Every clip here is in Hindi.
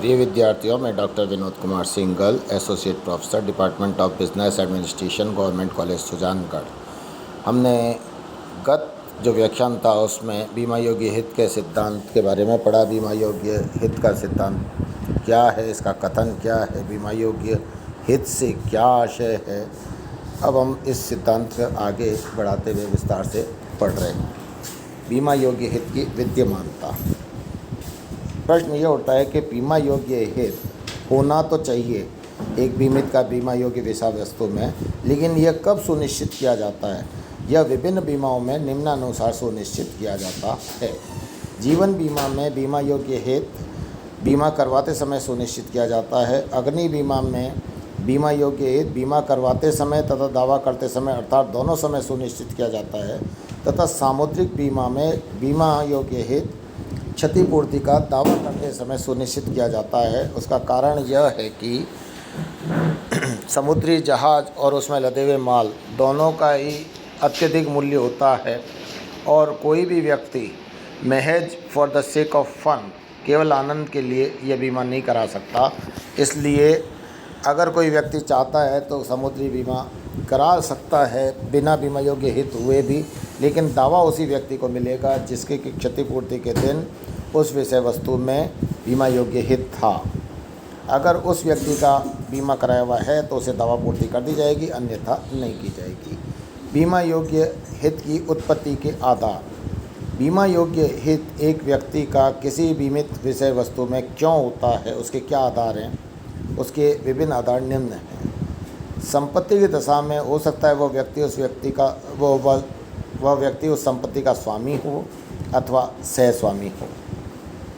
प्रिय विद्यार्थियों, मैं doctor Vinod Kumar Singhal, associate professor, department of business administration, government college Sujangarh. हमने गत जो व्याख्यान था उसमें बीमा योग्य हित के सिद्धांत के बारे में पढ़ा। बीमा योग्य हित का सिद्धांत क्या है, इसका कथन क्या है, बीमा योग्य हित से क्या आशय है। अब हम इस सिद्धांत को आगे बढ़ाते हुए विस्तार से पढ़ रहे हैं। बीमा योग्य हित की विद्यमानता। प्रश्न यह उठता है कि बीमा योग्य हित होना तो चाहिए एक बीमित का बीमा योग्य विषय वस्तु में, लेकिन यह कब सुनिश्चित किया जाता है? यह विभिन्न बीमाओं में निम्नानुसार सुनिश्चित किया जाता है। जीवन बीमा में बीमा योग्य हित बीमा करवाते समय सुनिश्चित किया जाता है। अग्नि बीमा में बीमा योग्य हित बीमा करवाते समय तथा दावा करते समय अर्थात दोनों समय सुनिश्चित किया जाता है। तथा सामुद्रिक बीमा में बीमा योग्य हित क्षतिपूर्ति का दावा करते समय सुनिश्चित किया जाता है। उसका कारण यह है कि समुद्री जहाज़ और उसमें लदे हुए माल दोनों का ही अत्यधिक मूल्य होता है और कोई भी व्यक्ति महज for the sake of fun, केवल आनंद के लिए यह बीमा नहीं करा सकता। इसलिए अगर कोई व्यक्ति चाहता है तो समुद्री बीमा करा सकता है बिना बीमा योग्य हित हुए भी, लेकिन दावा उसी व्यक्ति को मिलेगा जिसके की क्षतिपूर्ति के दिन उस विषय वस्तु में बीमा योग्य हित था। अगर उस व्यक्ति का बीमा कराया हुआ है तो उसे दावा पूर्ति कर दी जाएगी, अन्यथा नहीं की जाएगी। बीमा योग्य हित की उत्पत्ति के आधार। बीमा योग्य हित एक व्यक्ति का किसी बीमित विषय वस्तु में क्यों होता है, उसके क्या आधार हैं? उसके विभिन्न आधार निम्न हैं। संपत्ति की दशा में हो सकता है वह व्यक्ति उस संपत्ति का स्वामी हो अथवा सहस्वामी हो,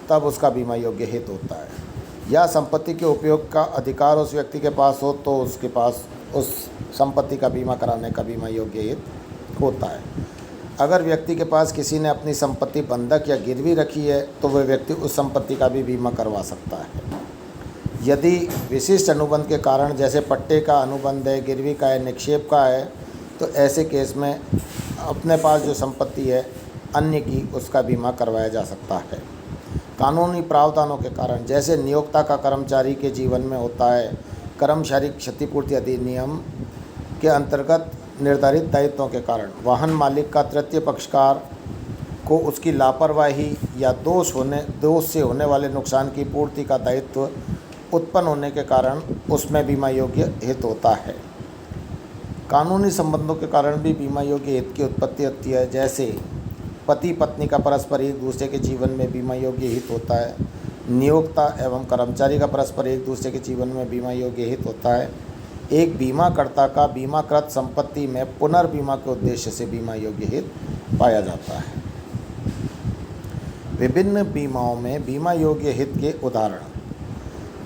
तब उसका बीमा योग्य हित होता है। या संपत्ति के उपयोग का अधिकार उस व्यक्ति के पास हो तो उसके पास उस संपत्ति का बीमा कराने का बीमा योग्य हित होता है। अगर व्यक्ति के पास किसी ने अपनी संपत्ति बंधक या गिरवी रखी है तो वह व्यक्ति उस संपत्ति का भी बीमा करवा सकता है। यदि विशिष्ट अनुबंध के कारण, जैसे पट्टे का अनुबंध है, गिरवी का है, निक्षेप का है, तो ऐसे केस में अपने पास जो संपत्ति है अन्य की, उसका बीमा करवाया जा सकता है। कानूनी प्रावधानों के कारण, जैसे नियोक्ता का कर्मचारी के जीवन में होता है, कर्मचारी क्षतिपूर्ति अधिनियम के अंतर्गत निर्धारित दायित्वों के कारण, वाहन मालिक का तृतीय पक्षकार को उसकी लापरवाही या दोष से होने वाले नुकसान की पूर्ति का दायित्व उत्पन्न होने के कारण उसमें बीमा योग्य हित होता है। कानूनी संबंधों के कारण भी बीमा योग्य हित की उत्पत्ति होती है, जैसे पति पत्नी का परस्पर एक दूसरे के जीवन में बीमा योग्य हित होता है। नियोक्ता एवं कर्मचारी का परस्पर एक दूसरे के जीवन में बीमा योग्य हित होता है। एक बीमाकर्ता का बीमाकृत संपत्ति में पुनर्बीमा के उद्देश्य से बीमा योग्य हित पाया जाता है। विभिन्न बीमाओं में बीमा योग्य हित के उदाहरण।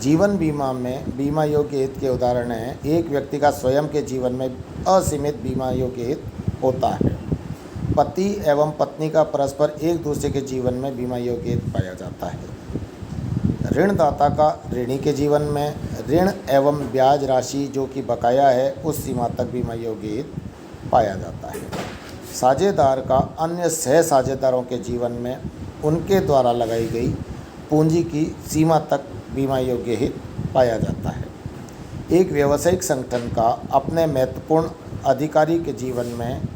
जीवन बीमा में बीमा योग्य हित के उदाहरण हैं। एक व्यक्ति का स्वयं के जीवन में असीमित बीमा योग्य हित होता है। पति एवं पत्नी का परस्पर एक दूसरे के जीवन में बीमा योग्य हित पाया जाता है। ऋणदाता का ऋणी के जीवन में ऋण एवं ब्याज राशि जो कि बकाया है उस सीमा तक बीमा योग्य हित पाया जाता है। साझेदार का अन्य सह साझेदारों के जीवन में उनके द्वारा लगाई गई पूंजी की सीमा तक बीमा योग्य हित पाया जाता है। एक व्यावसायिक संगठन का अपने महत्वपूर्ण अधिकारी के जीवन में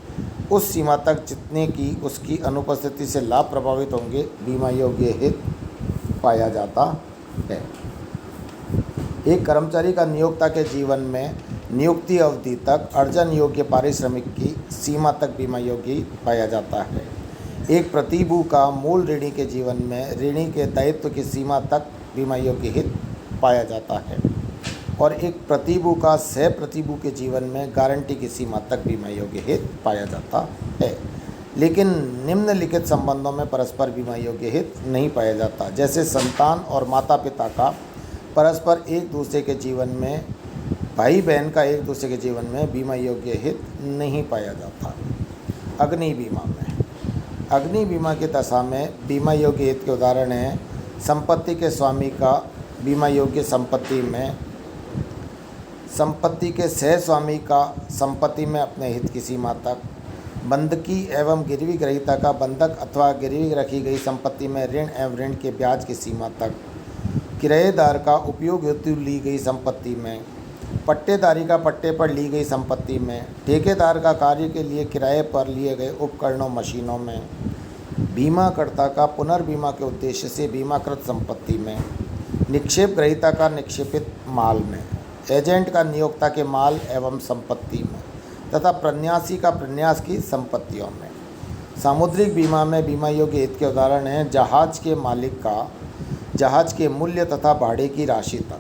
उस सीमा तक जितने की उसकी अनुपस्थिति से लाभ प्रभावित होंगे बीमा योग्य हित पाया जाता है। एक कर्मचारी का नियोक्ता के जीवन में नियुक्ति अवधि तक अर्जन योग्य पारिश्रमिक की सीमा तक बीमा योग्य हित पाया जाता है। एक प्रतिभू का मूल ऋणी के जीवन में ऋणी के दायित्व की सीमा तक बीमा योग्य हित पाया जाता है और एक प्रतिभू का सह प्रतिभू के जीवन में गारंटी की सीमा तक बीमा योग्य हित पाया जाता है। लेकिन निम्नलिखित संबंधों में परस्पर बीमा योग्य हित नहीं पाया जाता, जैसे संतान और माता पिता का परस्पर एक दूसरे के जीवन में, भाई बहन का एक दूसरे के जीवन में बीमा योग्य हित नहीं पाया जाता। अग्नि बीमा में अग्नि बीमा की दशा में बीमा योग्य हित के उदाहरण हैं। संपत्ति के स्वामी का बीमा योग्य संपत्ति में, संपत्ति के सह स्वामी का संपत्ति में अपने हित की सीमा तक, बंधकी एवं गिरवी ग्रहीता का बंधक अथवा गिरवी रखी गई संपत्ति में ऋण एवं ऋण के ब्याज की सीमा तक, किराएदार का उपयोग हेतु ली गई संपत्ति में, पट्टेदारी का पट्टे पर ली गई संपत्ति में, ठेकेदार का कार्य के लिए किराए पर लिए गए उपकरणों मशीनों में, बीमाकर्ता का पुनर्बीमा के उद्देश्य से बीमाकृत संपत्ति में, निक्षेप ग्रहीता का निक्षेपित माल में, एजेंट का नियोक्ता के माल एवं संपत्ति में तथा प्रन्यासी का प्रन्यास की संपत्तियों में। सामुद्रिक बीमा में बीमा योग्य हित के उदाहरण हैं जहाज के मालिक का जहाज के मूल्य तथा भाड़े की राशि तक,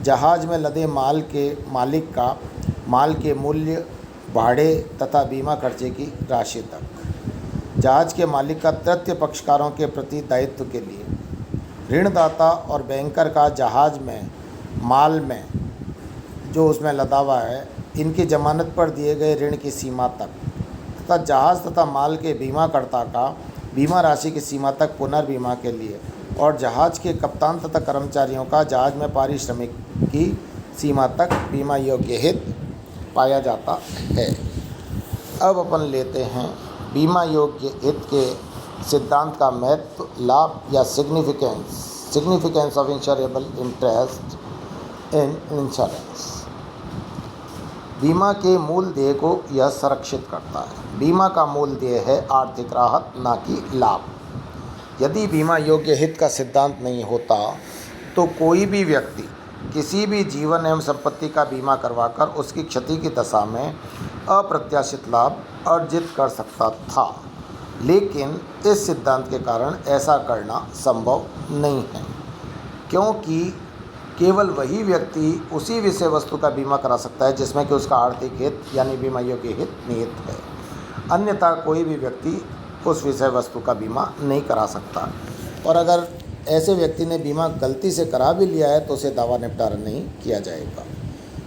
जहाज में लदे माल के मालिक का माल के मूल्य, भाड़े तथा बीमा खर्चे की राशि तक, जहाज के मालिक का तृतीय पक्षकारों के प्रति दायित्व के लिए, ऋणदाता और बैंकर का जहाज में माल में जो उसमें लदा हुआ है इनकी जमानत पर दिए गए ऋण की सीमा तक तथा जहाज तथा माल के बीमाकर्ता का बीमा राशि की सीमा तक पुनर्बीमा के लिए, और जहाज के कप्तान तथा कर्मचारियों का जहाज में पारिश्रमिक की सीमा तक बीमा योग्य हित पाया जाता है। अब अपन लेते हैं बीमा योग्य हित के सिद्धांत का महत्व, लाभ या significance of insurable interest in insurance. बीमा के मूल ध्येय को यह संरक्षित करता है। बीमा का मूल ध्येय है आर्थिक राहत, ना कि लाभ। यदि बीमा योग्य हित का सिद्धांत नहीं होता तो कोई भी व्यक्ति किसी भी जीवन एवं संपत्ति का बीमा करवाकर उसकी क्षति की दशा में अप्रत्याशित लाभ अर्जित कर सकता था, लेकिन इस सिद्धांत के कारण ऐसा करना संभव नहीं है, क्योंकि केवल वही व्यक्ति उसी विषय वस्तु का बीमा करा सकता है जिसमें कि उसका आर्थिक हित यानी बीमा योग्य हित निहित है। अन्यथा कोई भी व्यक्ति उस विषय वस्तु का बीमा नहीं करा सकता, और अगर ऐसे व्यक्ति ने बीमा गलती से करा भी लिया है तो उसे दावा निपटारा नहीं किया जाएगा।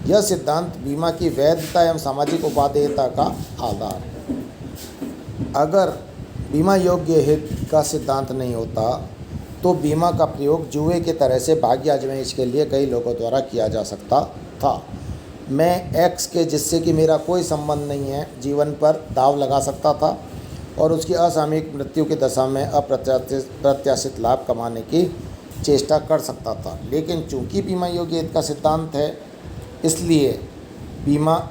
यह सिद्धांत बीमा की वैधता एवं सामाजिक उपादेयता का आधार है। अगर बीमा योग्य हित का सिद्धांत नहीं होता तो बीमा का प्रयोग जुए की तरह से भाग्य आजमाइश के लिए कई लोगों द्वारा किया जा सकता था। मैं एक्स के जिससे कि मेरा कोई संबंध नहीं है जीवन पर दाव लगा सकता था और उसकी असामयिक मृत्यु की दशा में अप्रत्याशित लाभ कमाने की चेष्टा कर सकता था, लेकिन चूंकि बीमा योग्य हित का सिद्धांत है इसलिए बीमा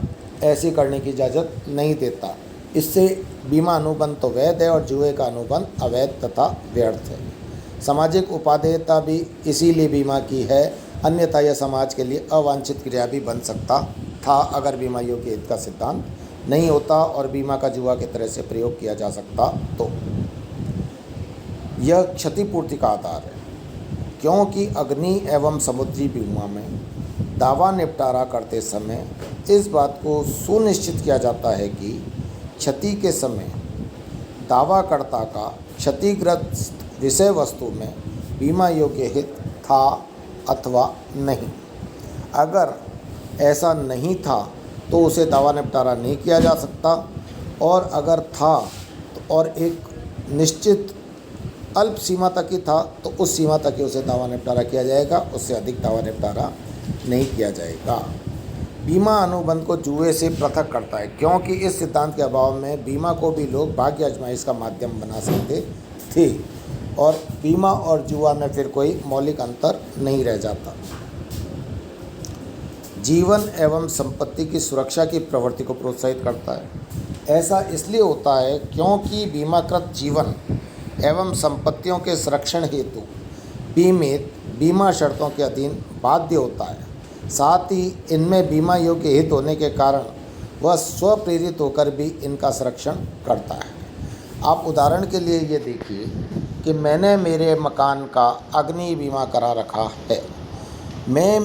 ऐसे करने की इजाज़त नहीं देता। इससे बीमा अनुबंध तो वैध है और जुए का अनुबंध अवैध तथा व्यर्थ है। सामाजिक उपादेयता भी इसीलिए बीमा की है, अन्यथा यह समाज के लिए अवांछित क्रिया भी बन सकता था अगर बीमा योग्य हित का सिद्धांत नहीं होता और बीमा का जुआ की तरह से प्रयोग किया जा सकता तो। यह क्षतिपूर्ति का आधार है, क्योंकि अग्नि एवं समुद्री बीमा में दावा निपटारा करते समय इस बात को सुनिश्चित किया जाता है कि क्षति के समय दावाकर्ता का क्षतिग्रस्त विषय वस्तु में बीमा योग्य हित था अथवा नहीं। अगर ऐसा नहीं था तो उसे दावा निपटारा नहीं किया जा सकता, और अगर था तो और एक निश्चित अल्प सीमा तक ही था तो उस सीमा तक ही उसे दावा निपटारा किया जाएगा, उससे अधिक दावा निपटारा नहीं किया जाएगा। बीमा अनुबंध को जुए से पृथक करता है, क्योंकि इस सिद्धांत के अभाव में बीमा को भी लोग भाग्य आजमाइश का माध्यम बना सकते थे और बीमा और जुआ में फिर कोई मौलिक अंतर नहीं रह जाता। जीवन एवं संपत्ति की सुरक्षा की प्रवृत्ति को प्रोत्साहित करता है। ऐसा इसलिए होता है क्योंकि बीमाकृत जीवन एवं संपत्तियों के संरक्षण हेतु बीमित बीमा शर्तों के अधीन बाध्य होता है। साथ ही इनमें बीमा योग्य हित होने के कारण वह स्वप्रेरित होकर भी इनका संरक्षण करता है। आप उदाहरण के लिए ये देखिए कि मैंने मेरे मकान का अग्नि बीमा करा रखा है। मैं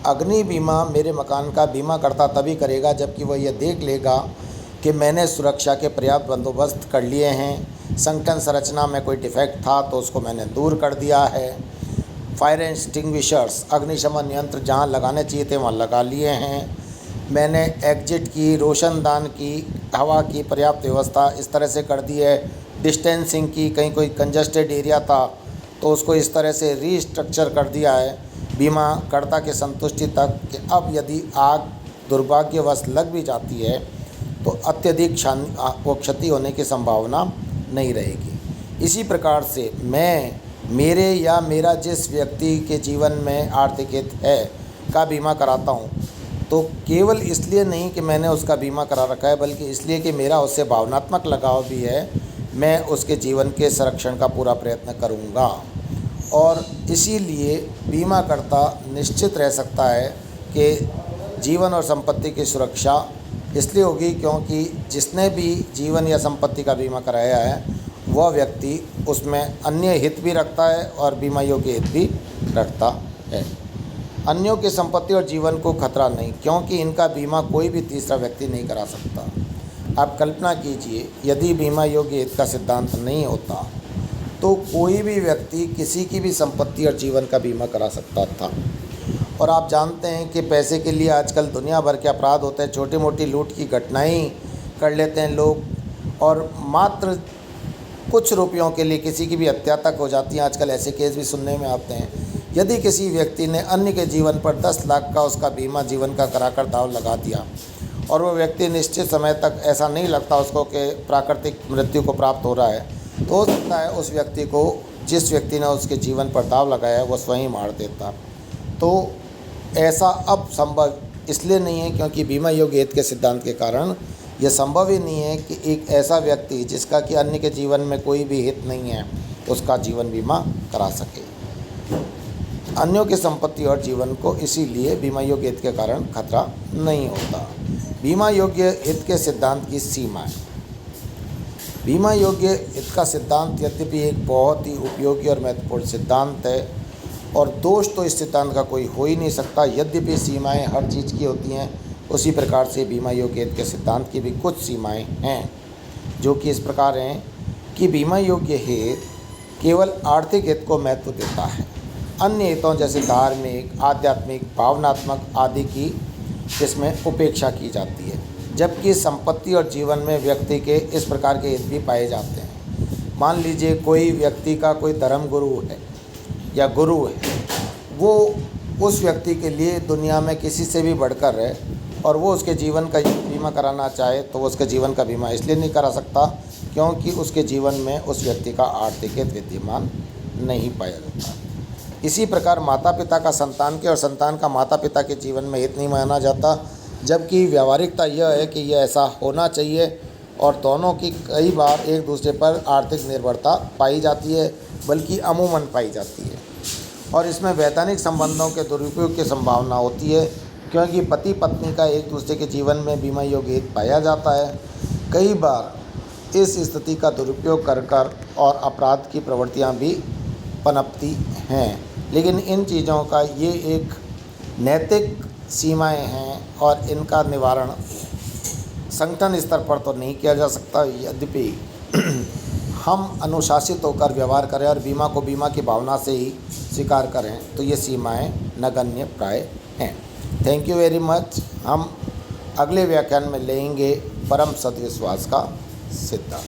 अग्नि बीमा मेरे मकान का बीमा करता तभी करेगा जबकि वह यह देख लेगा कि मैंने सुरक्षा के पर्याप्त बंदोबस्त कर लिए हैं, संगठन संरचना में कोई डिफेक्ट था तो उसको मैंने दूर कर दिया है, फायर एक्सटिंग्विशर्स अग्निशमन यंत्र जहाँ लगाने चाहिए थे वहाँ लगा लिए हैं, मैंने एग्जिट की, रोशनदान की, हवा की पर्याप्त व्यवस्था इस तरह से कर दी है, डिस्टेंसिंग की, कहीं कोई कंजस्टेड एरिया था तो उसको इस तरह से रीस्ट्रक्चर कर दिया है बीमाकर्ता के संतुष्टि तक कि अब यदि आग दुर्भाग्यवश लग भी जाती है तो अत्यधिक क्षति होने की संभावना नहीं रहेगी। इसी प्रकार से मैं मेरे या मेरा जिस व्यक्ति के जीवन में आर्थिक हित है का बीमा कराता हूँ, तो केवल इसलिए नहीं कि मैंने उसका बीमा करा रखा है, बल्कि इसलिए कि मेरा उससे भावनात्मक लगाव भी है। मैं उसके जीवन के संरक्षण का पूरा प्रयत्न करूँगा और इसीलिए बीमाकर्ता निश्चित रह सकता है कि जीवन और संपत्ति की सुरक्षा इसलिए होगी क्योंकि जिसने भी जीवन या संपत्ति का बीमा कराया है वह व्यक्ति उसमें अन्य हित भी रखता है और बीमा योग्य हित भी रखता है। अन्यों की संपत्ति और जीवन को खतरा नहीं, क्योंकि इनका बीमा कोई भी तीसरा व्यक्ति नहीं करा सकता। आप कल्पना कीजिए, यदि बीमा योग्य हित का सिद्धांत नहीं होता तो कोई भी व्यक्ति किसी की भी संपत्ति और जीवन का बीमा करा सकता था। और आप जानते हैं कि पैसे के लिए आजकल दुनिया भर के अपराध होते हैं, छोटी मोटी लूट की घटनाएं कर लेते हैं लोग, और मात्र कुछ रुपयों के लिए किसी की भी हत्या तक हो जाती है। आजकल ऐसे केस भी सुनने में आते हैं। यदि किसी व्यक्ति ने अन्य के जीवन पर 10 लाख का उसका बीमा जीवन का कराकर दाव लगा दिया और वो व्यक्ति निश्चित समय तक ऐसा नहीं लगता उसको कि प्राकृतिक मृत्यु को प्राप्त हो रहा है, तो हो सकता है उस व्यक्ति को, जिस व्यक्ति ने उसके जीवन पर दाव लगाया है, वो स्वयं मार देता। तो ऐसा अब संभव इसलिए नहीं है क्योंकि बीमा योग्य हित के सिद्धांत के कारण यह संभव ही नहीं है कि एक ऐसा व्यक्ति जिसका कि अन्य के जीवन में कोई भी हित नहीं है उसका जीवन बीमा करा सके। अन्यों की संपत्ति और जीवन को इसीलिए बीमा योग्य हित के कारण खतरा नहीं होता। बीमा योग्य हित के सिद्धांत की सीमाएं। बीमा योग्य हित का सिद्धांत यद्यपि एक बहुत ही उपयोगी और महत्वपूर्ण सिद्धांत है और दोष तो इस सिद्धांत का कोई हो ही नहीं सकता। यद्यपि सीमाएं हर चीज़ की होती हैं, उसी प्रकार से बीमा योग्य हित के सिद्धांत की भी कुछ सीमाएं हैं, जो कि इस प्रकार हैं कि बीमा योग्य हित केवल आर्थिक हित को महत्व देता है। अन्य हितों जैसे धार्मिक, आध्यात्मिक, भावनात्मक आदि की इसमें उपेक्षा की जाती है, जबकि संपत्ति और जीवन में व्यक्ति के इस प्रकार के हित भी पाए जाते हैं। मान लीजिए कोई व्यक्ति का कोई धर्म गुरु है या गुरु है, वो उस व्यक्ति के लिए दुनिया में किसी से भी बढ़कर है और वो उसके जीवन का बीमा कराना चाहे तो वो उसके जीवन का बीमा इसलिए नहीं करा सकता क्योंकि उसके जीवन में उस व्यक्ति का आर्थिक हित विद्यमान नहीं पाया जाता। इसी प्रकार माता पिता का संतान के और संतान का माता पिता के जीवन में हित नहीं माना जाता, जबकि व्यावहारिकता यह है कि यह ऐसा होना चाहिए और दोनों की कई बार एक दूसरे पर आर्थिक निर्भरता पाई जाती है, बल्कि अमूमन पाई जाती है। और इसमें वैधानिक संबंधों के दुरुपयोग की संभावना होती है क्योंकि पति पत्नी का एक दूसरे के जीवन में बीमा योग्य हित पाया जाता है। कई बार इस स्थिति का दुरुपयोग कर और अपराध की प्रवृत्तियां भी पनपती हैं, लेकिन इन चीज़ों का ये एक नैतिक सीमाएं हैं और इनका निवारण संगठन स्तर पर तो नहीं किया जा सकता। यद्यपि हम अनुशासित होकर व्यवहार करें और बीमा को बीमा की भावना से ही स्वीकार करें तो ये सीमाएं नगण्य प्राय हैं। Thank you very much. हम अगले व्याख्यान में लेंगे परम सद्विश्वास का सिद्धांत।